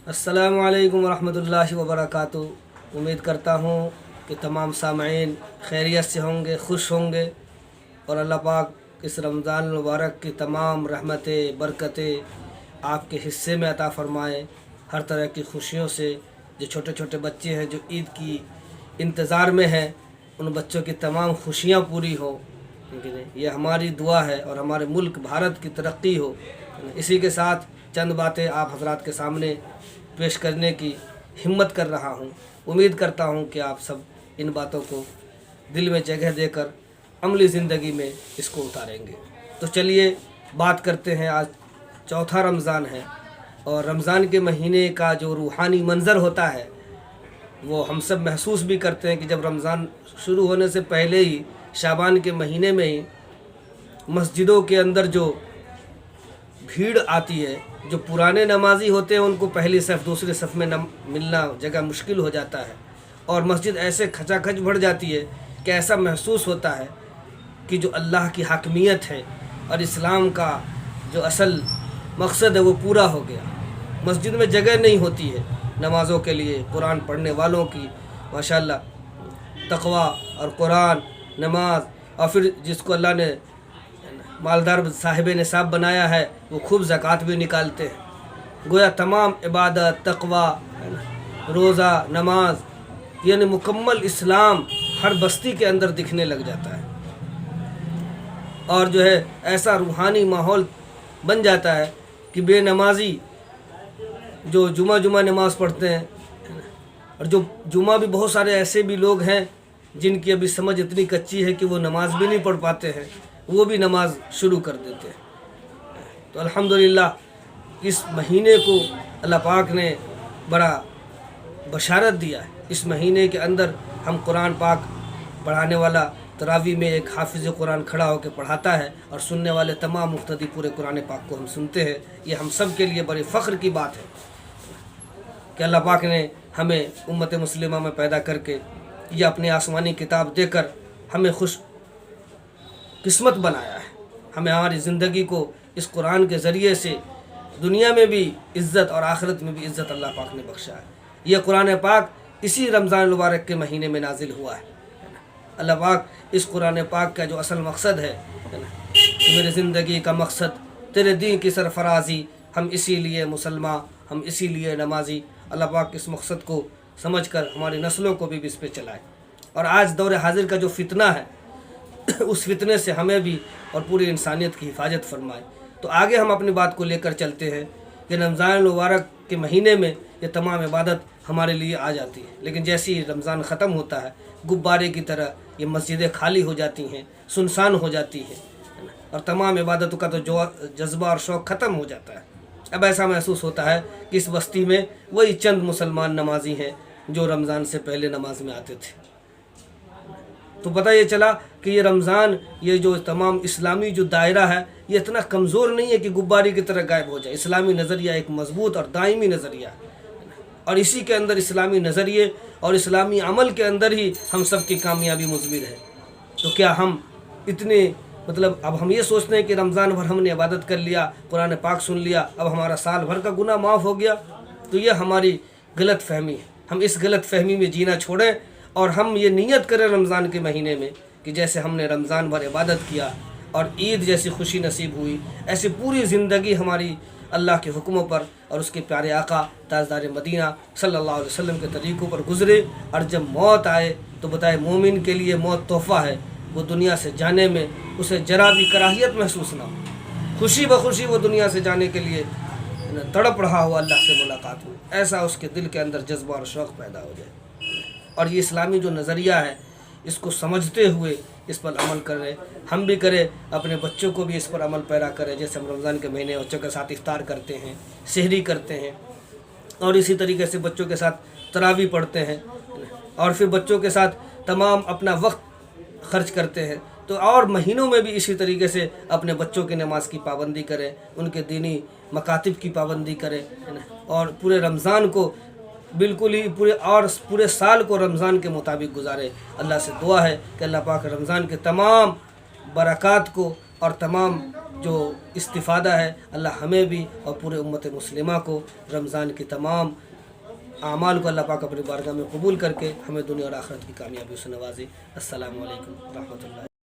अस्सलामु अलैकुम वरहमतुल्लाहि वबरकातुहू। उम्मीद करता हूँ कि तमाम सामईन खैरियत से होंगे, खुश होंगे और अल्लाह पाक इस रमज़ान मुबारक की तमाम रहमतें बरकतें आपके हिस्से में अता फ़रमाए। हर तरह की खुशियों से जो छोटे छोटे बच्चे हैं जो ईद की इंतज़ार में हैं, उन बच्चों की तमाम खुशियाँ पूरी हो। ये हमारी दुआ है और हमारे मुल्क भारत की तरक्की हो। इसी के साथ चंद बातें आप हजरात के सामने पेश करने की हिम्मत कर रहा हूँ। उम्मीद करता हूँ कि आप सब इन बातों को दिल में जगह देकर अमली ज़िंदगी में इसको उतारेंगे। तो चलिए बात करते हैं। आज चौथा रमज़ान है और रमज़ान के महीने का जो रूहानी मंज़र होता है वो हम सब महसूस भी करते हैं कि जब रमज़ान शुरू होने से पहले ही शाबान के महीने में ही मस्जिदों के अंदर जो भीड़ आती है, जो पुराने नमाजी होते हैं उनको पहली सफ़ दूसरे सफ़ में मिलना जगह मुश्किल हो जाता है और मस्जिद ऐसे खचाखच भर जाती है कि ऐसा महसूस होता है कि जो अल्लाह की हाकमियत है और इस्लाम का जो असल मकसद है वो पूरा हो गया। मस्जिद में जगह नहीं होती है नमाज़ों के लिए, कुरान पढ़ने वालों की माशाअल्लाह तक़वा और कुरान नमाज, और फिर जिसको अल्लाह ने मालदार साहिब निसाब बनाया है वो खूब ज़कात भी निकालते हैं। गोया तमाम इबादत तक़वा रोज़ा नमाज यानी मुकम्मल इस्लाम हर बस्ती के अंदर दिखने लग जाता है और जो है ऐसा रूहानी माहौल बन जाता है कि बेनमाजी जो जुमा नमाज पढ़ते हैं, और जो जुमा भी बहुत सारे ऐसे भी लोग हैं जिनकी अभी समझ इतनी कच्ची है कि वो नमाज भी नहीं पढ़ पाते हैं, वो भी नमाज शुरू कर देते हैं। तो अल्हम्दुलिल्लाह इस महीने को अल्लाह पाक ने बड़ा बशारत दिया है। इस महीने के अंदर हम कुरान पाक पढ़ाने वाला तरावी में एक हाफिज़ कुरान खड़ा होकर पढ़ाता है और सुनने वाले तमाम मुक्तदी पूरे कुरान पाक को हम सुनते हैं। ये हम सब के लिए बड़े फ़ख्र की बात है कि अल्लाह पाक ने हमें उम्मत मुस्लिमा में पैदा करके ये अपनी आसमानी किताब देकर हमें खुश किस्मत बनाया है। हमें हमारी ज़िंदगी को इस कुरान के ज़रिए से दुनिया में भी इज़्ज़त और आखिरत में भी इज़्ज़त अल्लाह पाक ने बख्शा है। यह कुरान पाक इसी रमज़ान मुबारक के महीने में नाजिल हुआ है। अल्लाह पाक इस कुरान पाक का जो असल मकसद है कि मेरी ज़िंदगी का मकसद तेरे दीन की सरफराजी, हम इसीलिए मुसलमान, हम इसीलिए नमाजी। अल्लाह पाक इस मकसद को समझकर हमारी नस्लों को भी इस पे चलाए। और आज दौर हाजिर का जो फितना है उस फितने से हमें भी और पूरी इंसानियत की हिफाजत फरमाए। तो आगे हम अपनी बात को लेकर चलते हैं कि रमज़ान मुबारक के महीने में ये तमाम इबादत हमारे लिए आ जाती है, लेकिन जैसे ही रमज़ान ख़त्म होता है गुब्बारे की तरह ये मस्जिदें खाली हो जाती हैं, सुनसान हो जाती है और तमाम इबादतों का तो जो जज्बा और शौक़ ख़त्म हो जाता है। अब ऐसा महसूस होता है कि इस बस्ती में वही चंद मुसलमान नमाजी हैं जो रमज़ान से पहले नमाज में आते थे। तो पता ये चला कि ये रमज़ान, ये जो तमाम इस्लामी जो दायरा है ये इतना कमज़ोर नहीं है कि गुब्बारे की तरह गायब हो जाए। इस्लामी नज़रिया एक मजबूत और दायमी नज़रिया है और इसी के अंदर इस्लामी नज़रिए और इस्लामी अमल के अंदर ही हम सब की कामयाबी मुज़मिर है। तो क्या हम इतने अब हम ये सोचते हैं कि रमज़ान भर हमने इबादत कर लिया, कुरान पाक सुन लिया, अब हमारा साल भर का गुनाह माफ़ हो गया। तो यह हमारी गलत फहमी है। हम इस गलत फहमी में जीना छोड़ें और हम ये नीयत करें रमज़ान के महीने में कि जैसे हमने रमज़ान भर इबादत किया और ईद जैसी खुशी नसीब हुई, ऐसी पूरी ज़िंदगी हमारी अल्लाह के हुक्मों पर और उसके प्यारे आका ताजदार मदीना सल्लल्लाहु अलैहि वसल्लम के तरीक़ों पर गुज़रे। और जब मौत आए तो बताए मोमिन के लिए मौत तोहफ़ा है, वो दुनिया से जाने में उसे जरा भी कराहियत महसूस ना हो, खुशी बखुशी वो दुनिया से जाने के लिए तड़प रहा हो अल्लाह से मुलाकात में, ऐसा उसके दिल के अंदर जज्बा और शौक़ पैदा हो जाए। और ये इस्लामी जो नज़रिया है इसको समझते हुए इस पर अमल करें, हम भी करें, अपने बच्चों को भी इस पर अमल पैरा करें। जैसे हम रमज़ान के महीने बच्चों के साथ इफ्तार करते हैं, सहरी करते हैं और इसी तरीके से बच्चों के साथ तरावी पढ़ते हैं और फिर बच्चों के साथ तमाम अपना वक्त खर्च करते हैं। तो और महीनों में भी इसी तरीके से अपने बच्चों की नमाज की पाबंदी करें, उनके दीनी मकातिब की पाबंदी करें, है ना, और पूरे रमज़ान को बिल्कुल ही पूरे साल को रमज़ान के मुताबिक गुजारे। अल्लाह से दुआ है कि अल्लाह पाक रमज़ान के तमाम बरक़ात को اور تمام جو استفادہ ہے اللہ ہمیں بھی اور پورے امت مسلمہ کو رمضان کی تمام اعمال کو اللہ پاک اپنی بارگاہ میں قبول کر کے ہمیں دنیا اور آخرت کی کامیابی سے نوازے۔ السلام علیکم ورحمۃ اللہ۔